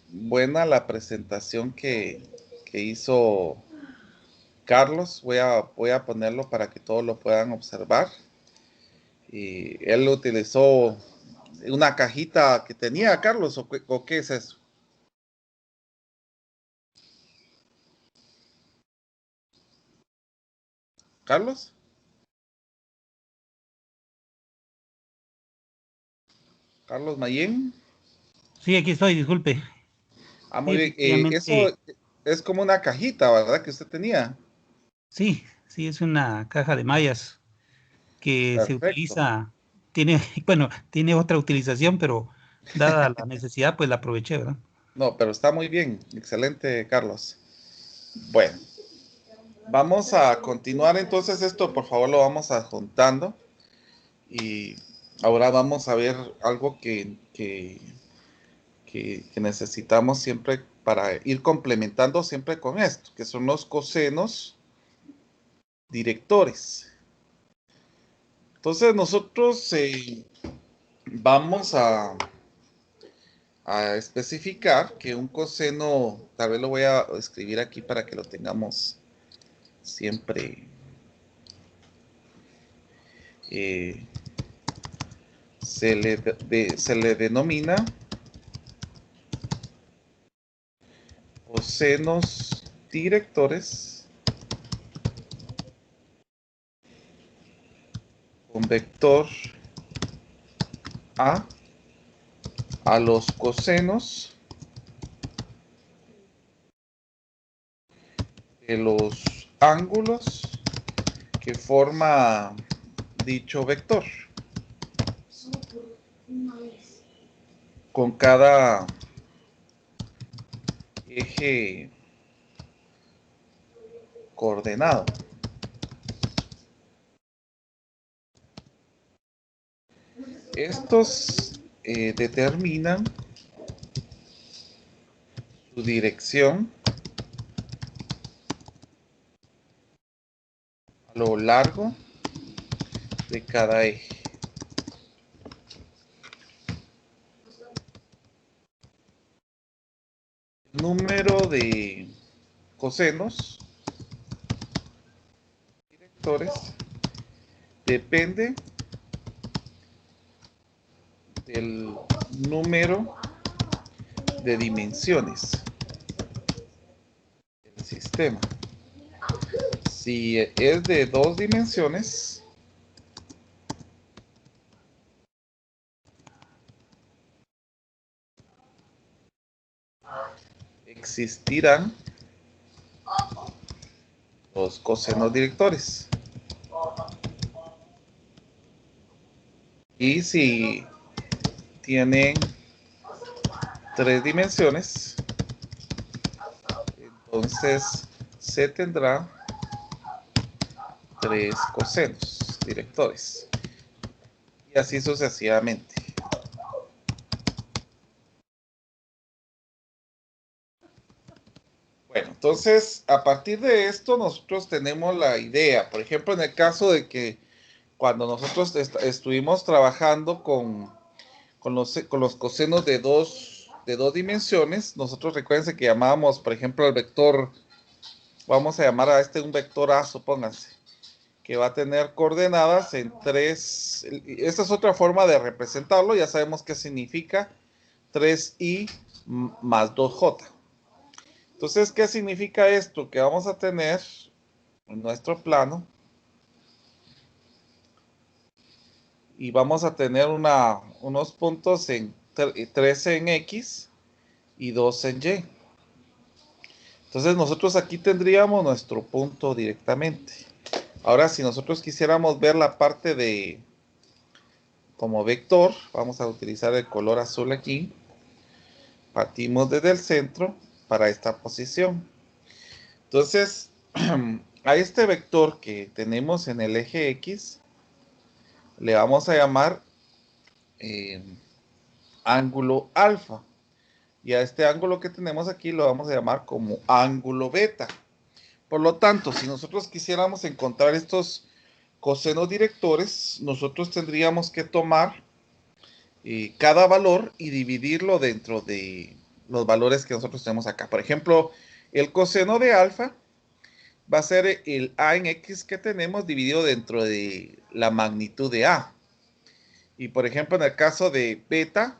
Buena la presentación que hizo Carlos. Voy a ponerlo para que todos lo puedan observar. Y él utilizó una cajita que tenía, Carlos, ¿o qué es eso? ¿Carlos? ¿Carlos Mayén? Sí, aquí estoy, disculpe. Ah, Sí, muy bien. Eso efectivamente, es como una cajita, ¿verdad? Que usted tenía. sí, sí, es una caja de mallas que se Perfecto. utiliza, tiene, bueno, tiene otra utilización, pero dada la necesidad, pues la aproveché, ¿verdad? No, pero está muy bien. Excelente, Carlos. Bueno, vamos a continuar entonces esto. Por favor, lo vamos adjuntando. Y ahora vamos a ver algo que necesitamos siempre para ir complementando siempre con esto, que son los cosenos directores. Entonces nosotros vamos a especificar que un coseno, tal vez lo voy a escribir aquí para que lo tengamos siempre, eh, se le denomina cosenos directores con vector a los cosenos de los ángulos que forma dicho vector, con cada eje coordenado. Estos determinan su dirección a lo largo de cada eje. El número de cosenos directores depende del número de dimensiones del sistema. Si es de dos dimensiones, existirán los cosenos directores. Y si tienen tres dimensiones, entonces se tendrá tres cosenos directores. Y así sucesivamente. Bueno, entonces a partir de esto nosotros tenemos la idea. Por ejemplo, en el caso de que cuando nosotros estuvimos trabajando con los cosenos de dos dimensiones, nosotros recuérdense que llamábamos, por ejemplo, el vector, vamos a llamar a este un vector A, supónganse, que va a tener coordenadas en tres. Esta es otra forma de representarlo, ya sabemos qué significa 3i más 2j. Entonces, ¿qué significa esto? Que vamos a tener en nuestro plano y vamos a tener unos puntos en 3 en X y 2 en Y. Entonces nosotros aquí tendríamos nuestro punto directamente. Ahora, si nosotros quisiéramos ver la parte de como vector, vamos a utilizar el color azul aquí. Partimos desde el centro para esta posición. Entonces, a este vector que tenemos en el eje X, le vamos a llamar eh, ángulo alfa. Y a este ángulo que tenemos aquí lo vamos a llamar como ángulo beta. Por lo tanto, si nosotros quisiéramos encontrar estos cosenos directores, nosotros tendríamos que tomar cada valor y dividirlo los valores que nosotros tenemos acá. Por ejemplo, el coseno de alfa va a ser el a en x que tenemos dividido dentro de la magnitud de a. Y por ejemplo, en el caso de beta,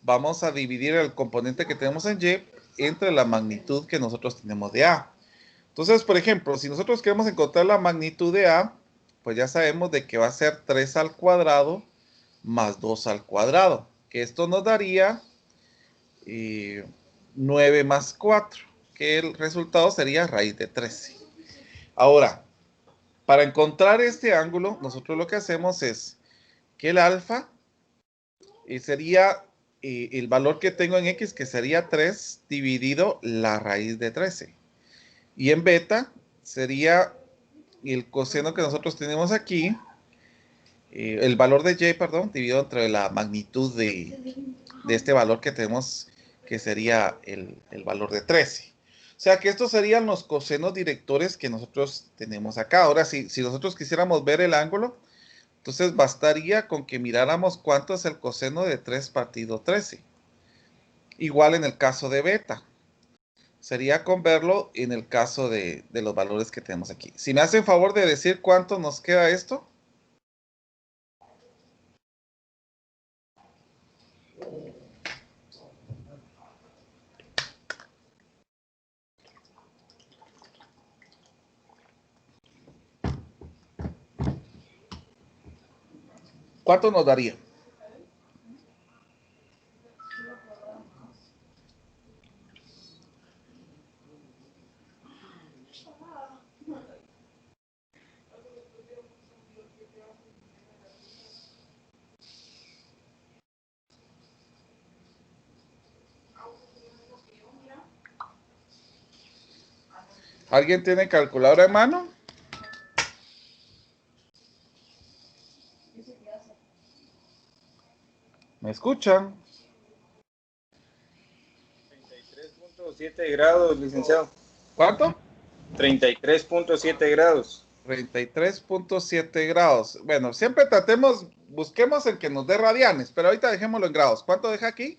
vamos a dividir el componente que tenemos en y entre la magnitud que nosotros tenemos de a. Entonces, por ejemplo, si nosotros queremos encontrar la magnitud de a, pues ya sabemos de que va a ser 3 al cuadrado más 2 al cuadrado, que esto nos daría 9 más 4, que el resultado sería raíz de 13. Ahora, para encontrar este ángulo, nosotros lo que hacemos es que el alfa sería el valor que tengo en x, que sería 3 dividido la raíz de 13. Y en beta sería el coseno que nosotros tenemos aquí, el valor de y, perdón, dividido entre la magnitud de este valor que tenemos, que sería el valor de 13. O sea que estos serían los cosenos directores que nosotros tenemos acá. Ahora, si nosotros quisiéramos ver el ángulo, entonces bastaría con que miráramos cuánto es el coseno de 3 partido 13. Igual en el caso de beta. Sería con verlo en el caso de los valores que tenemos aquí. Si me hacen favor de decir cuánto nos queda esto. ¿Cuánto nos daría? ¿Alguien tiene calculadora en mano? ¿Me escuchan? 33.7 grados, licenciado. ¿Cuánto? 33.7 grados. 33.7 grados. Bueno, siempre busquemos el que nos dé radianes, pero ahorita dejémoslo en grados. ¿Cuánto deja aquí?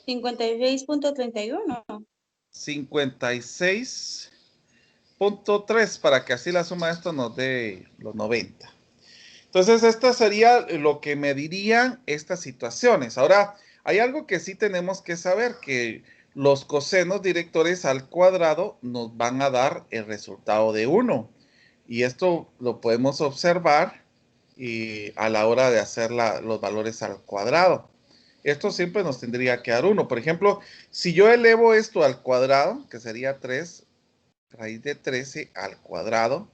56.31. 56.3 para que así la suma de esto nos dé los 90. Entonces, esto sería lo que medirían estas situaciones. Ahora, hay algo que sí tenemos que saber, que los cosenos directores al cuadrado nos van a dar el resultado de 1. Y esto lo podemos observar a la hora de hacer los valores al cuadrado. Esto siempre nos tendría que dar 1. Por ejemplo, si yo elevo esto al cuadrado, que sería 3 raíz de 13 al cuadrado,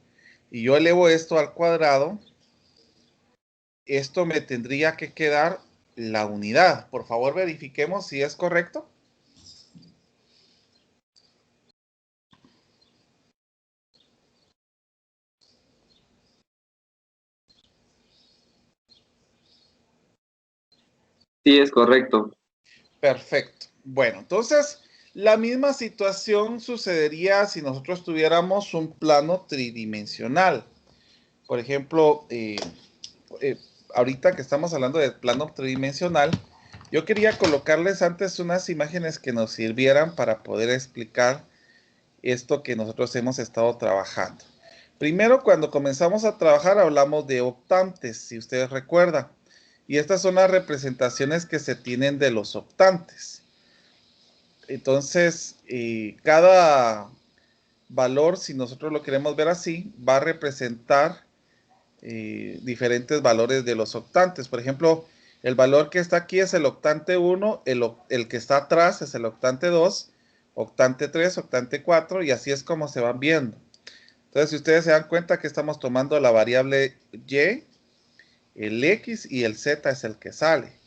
y yo elevo esto al cuadrado, esto me tendría que quedar la unidad. Por favor, verifiquemos si es correcto. Sí, es correcto. Perfecto. Bueno, entonces la misma situación sucedería si nosotros tuviéramos un plano tridimensional. Por ejemplo, ahorita que estamos hablando de plano tridimensional, yo quería colocarles antes unas imágenes que nos sirvieran para poder explicar esto que nosotros hemos estado trabajando. Primero, cuando comenzamos a trabajar, hablamos de octantes, si ustedes recuerdan. Y estas son las representaciones que se tienen de los octantes. Entonces, cada valor, si nosotros lo queremos ver así, va a representar diferentes valores de los octantes. Por ejemplo, el valor que está aquí es el octante 1, el que está atrás es el octante 2, octante 3, octante 4, y así es como se van viendo. Entonces, si ustedes se dan cuenta que estamos tomando la variable y, el x y el z es el que sale.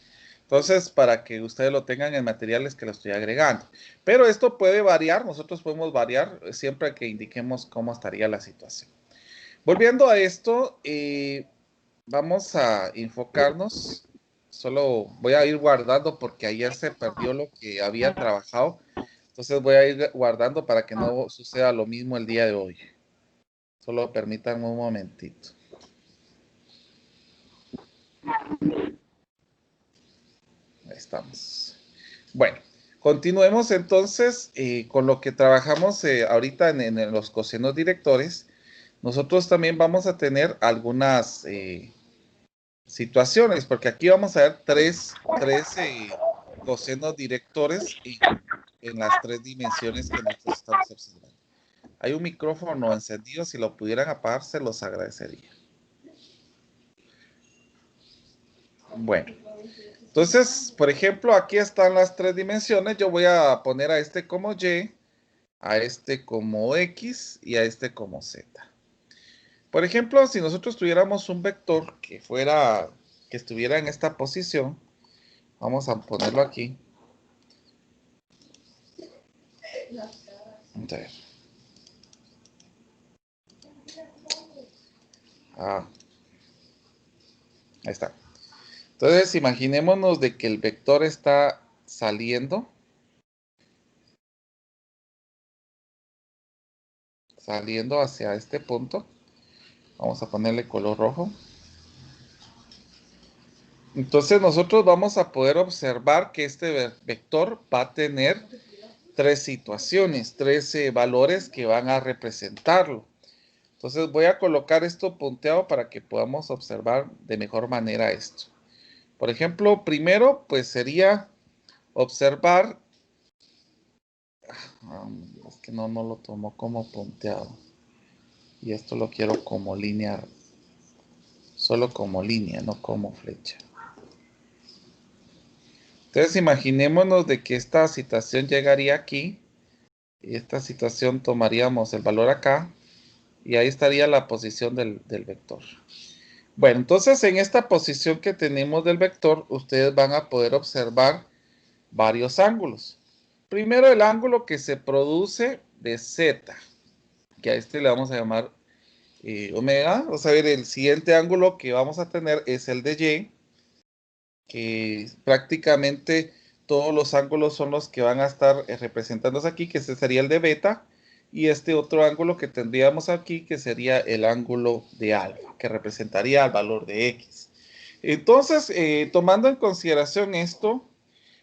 Entonces, para que ustedes lo tengan en materiales que lo estoy agregando. Pero esto puede variar, nosotros podemos variar siempre que indiquemos cómo estaría la situación. Volviendo a esto, vamos a enfocarnos. Solo voy a ir guardando porque ayer se perdió lo que había trabajado. Entonces voy a ir guardando para que no suceda lo mismo el día de hoy. Solo permítanme un momentito. Ahí estamos. Bueno, continuemos entonces con lo que trabajamos ahorita en los cosenos directores. Nosotros también vamos a tener algunas situaciones, porque aquí vamos a ver tres cosenos directores en las tres dimensiones que nosotros estamos observando. Hay un micrófono encendido, si lo pudieran apagar, se los agradecería. Bueno, entonces, por ejemplo, aquí están las tres dimensiones. Yo voy a poner a este como Y, a este como X y a este como Z. Por ejemplo, si nosotros tuviéramos un vector que estuviera en esta posición, vamos a ponerlo aquí. A ver. Ahí está. Entonces, imaginémonos de que el vector está saliendo hacia este punto. Vamos a ponerle color rojo. Entonces, nosotros vamos a poder observar que este vector va a tener tres situaciones, tres valores que van a representarlo. Entonces, voy a colocar esto punteado para que podamos observar de mejor manera esto. Por ejemplo, primero, pues sería observar, es que no lo tomo como punteado, y esto lo quiero como línea, solo como línea, no como flecha. Entonces, imaginémonos de que esta situación llegaría aquí, y esta situación tomaríamos el valor acá, y ahí estaría la posición del vector. Bueno, entonces en esta posición que tenemos del vector, ustedes van a poder observar varios ángulos. Primero, el ángulo que se produce de Z, que a este le vamos a llamar omega. Vamos a ver, el siguiente ángulo que vamos a tener es el de Y, que prácticamente todos los ángulos son los que van a estar representándose aquí, que ese sería el de beta, y este otro ángulo que tendríamos aquí, que sería el ángulo de alfa, que representaría el valor de X. Entonces, tomando en consideración esto,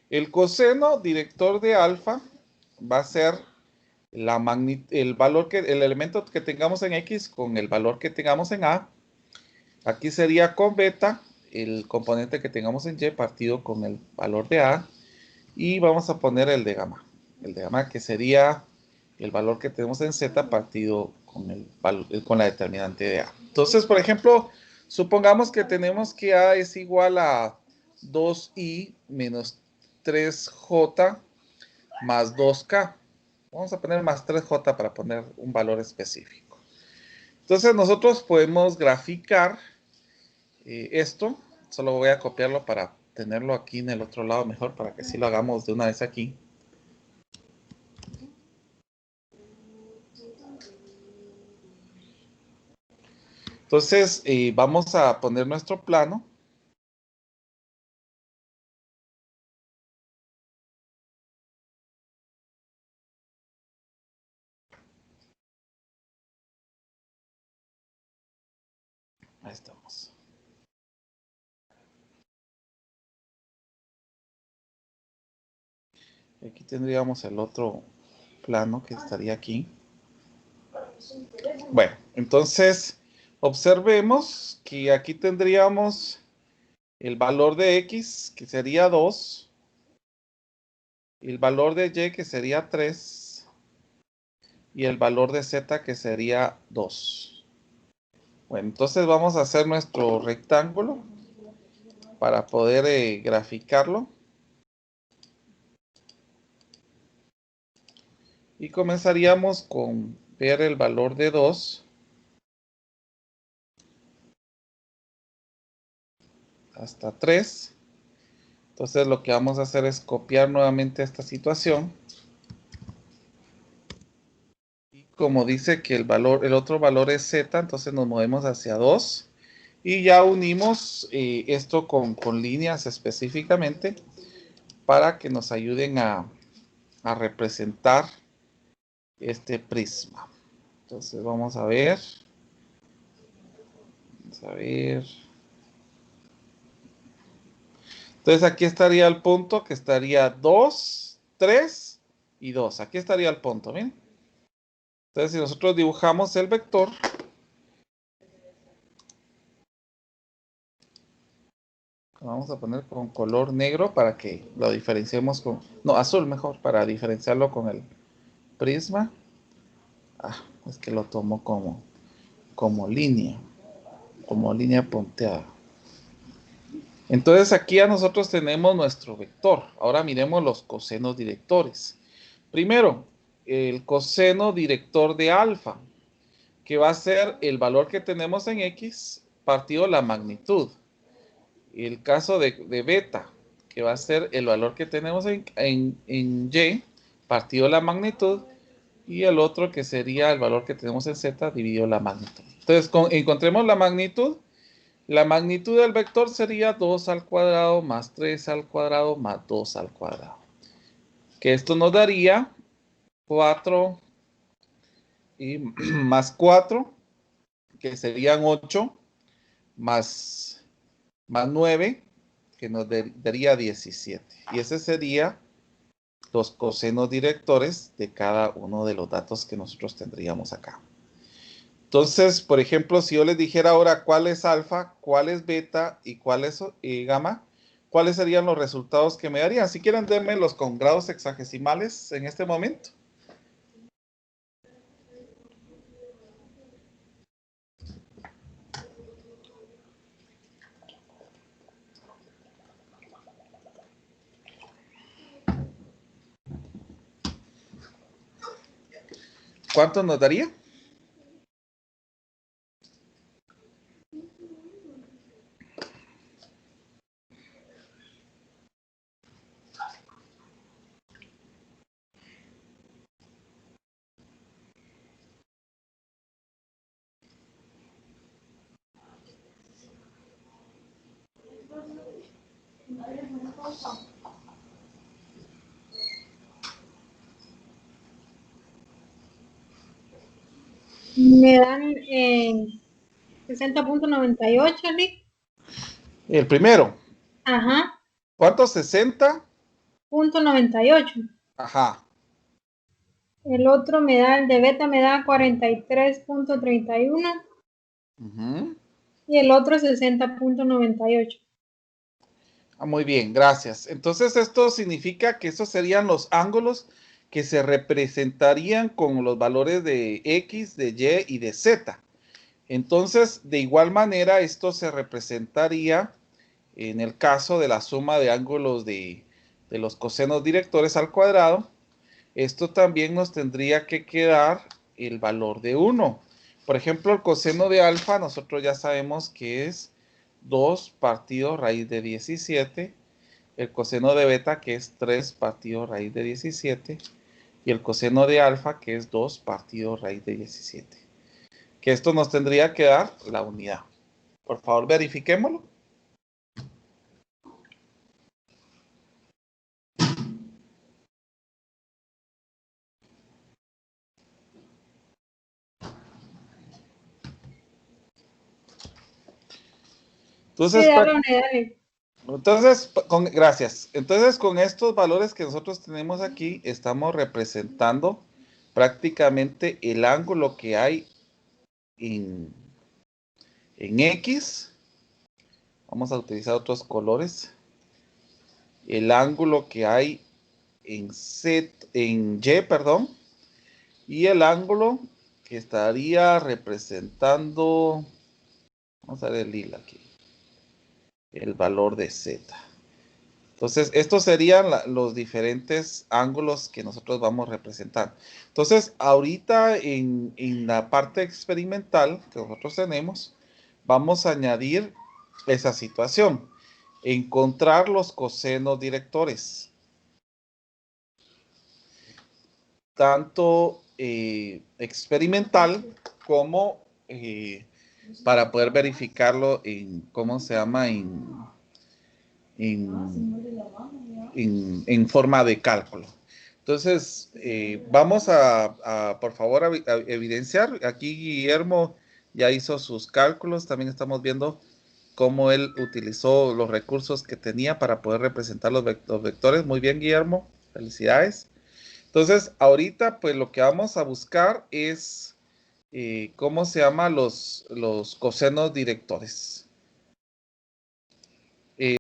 el coseno director de alfa va a ser el elemento que tengamos en X con el valor que tengamos en A. Aquí sería con beta, el componente que tengamos en Y partido con el valor de A. Y vamos a poner el de gamma. El de gamma que sería el valor que tenemos en Z partido con la determinante de A. Entonces, por ejemplo, supongamos que tenemos que A es igual a 2i menos 3j más 2k. Vamos a poner más 3j para poner un valor específico. Entonces, nosotros podemos graficar esto. Solo voy a copiarlo para tenerlo aquí en el otro lado mejor, para que sí lo hagamos de una vez aquí. Entonces, vamos a poner nuestro plano. Ahí estamos. Aquí tendríamos el otro plano que estaría aquí. Bueno, entonces observemos que aquí tendríamos el valor de X, que sería 2, el valor de Y, que sería 3, y el valor de Z, que sería 2. Bueno, entonces vamos a hacer nuestro rectángulo para poder graficarlo. Y comenzaríamos con ver el valor de 2 hasta 3. Entonces lo que vamos a hacer es copiar nuevamente esta situación. Y como dice que el otro valor es Z, entonces nos movemos hacia 2. Y ya unimos esto con líneas específicamente para que nos ayuden a representar este prisma. Entonces vamos a ver. Vamos a ver. Entonces aquí estaría el punto que estaría 2, 3 y 2. Aquí estaría el punto, miren. Entonces si nosotros dibujamos el vector, vamos a poner con color negro para que lo diferenciemos con... No, azul mejor, para diferenciarlo con el prisma. Ah, es que lo tomo como línea punteada. Entonces aquí ya nosotros tenemos nuestro vector. Ahora miremos los cosenos directores. Primero, el coseno director de alfa, que va a ser el valor que tenemos en X partido la magnitud. El caso de beta, que va a ser el valor que tenemos en Y partido la magnitud. Y el otro que sería el valor que tenemos en Z dividido la magnitud. Entonces, encontremos la magnitud. La magnitud del vector sería 2 al cuadrado más 3 al cuadrado más 2 al cuadrado. Que esto nos daría 4 y más 4, que serían 8, más 9, que nos daría 17. Y ese sería los cosenos directores de cada uno de los datos que nosotros tendríamos acá. Entonces, por ejemplo, si yo les dijera ahora cuál es alfa, cuál es beta y cuál es gamma, ¿cuáles serían los resultados que me darían? Si quieren, denmelos con grados hexagesimales en este momento. ¿Cuánto nos daría? Me dan 60.98, Rick. El primero. Ajá. ¿Cuánto? 60.98. Ajá. El otro me da, el de beta me da 43.31. Uh-huh. Y el otro 60.98. Muy bien, gracias. Entonces esto significa que estos serían los ángulos que se representarían con los valores de X, de Y y de Z. Entonces, de igual manera, esto se representaría en el caso de la suma de ángulos de los cosenos directores al cuadrado. Esto también nos tendría que quedar el valor de 1. Por ejemplo, el coseno de alfa, nosotros ya sabemos que es 2 partido raíz de 17. El coseno de beta, que es 3 partido raíz de 17. Y el coseno de alfa, que es 2 partido raíz de 17. Que esto nos tendría que dar la unidad. Por favor, verifiquémoslo. Entonces, Sí, dale. Gracias. Entonces, con estos valores que nosotros tenemos aquí, estamos representando prácticamente el ángulo que hay en X. Vamos a utilizar otros colores. El ángulo que hay en Y, perdón. Y el ángulo que estaría representando, vamos a ver el lila aquí, el valor de Z. Entonces, estos serían los diferentes ángulos que nosotros vamos a representar. Entonces, ahorita en la parte experimental que nosotros tenemos, vamos a añadir esa situación. Encontrar los cosenos directores. Tanto experimental como para poder verificarlo en, ¿cómo se llama? En forma de cálculo. Entonces, vamos a por favor, a evidenciar. Aquí Guillermo ya hizo sus cálculos. También estamos viendo cómo él utilizó los recursos que tenía para poder representar los vectores. Muy bien, Guillermo. Felicidades. Entonces, ahorita, pues lo que vamos a buscar es, ¿cómo se llama? Los cosenos directores.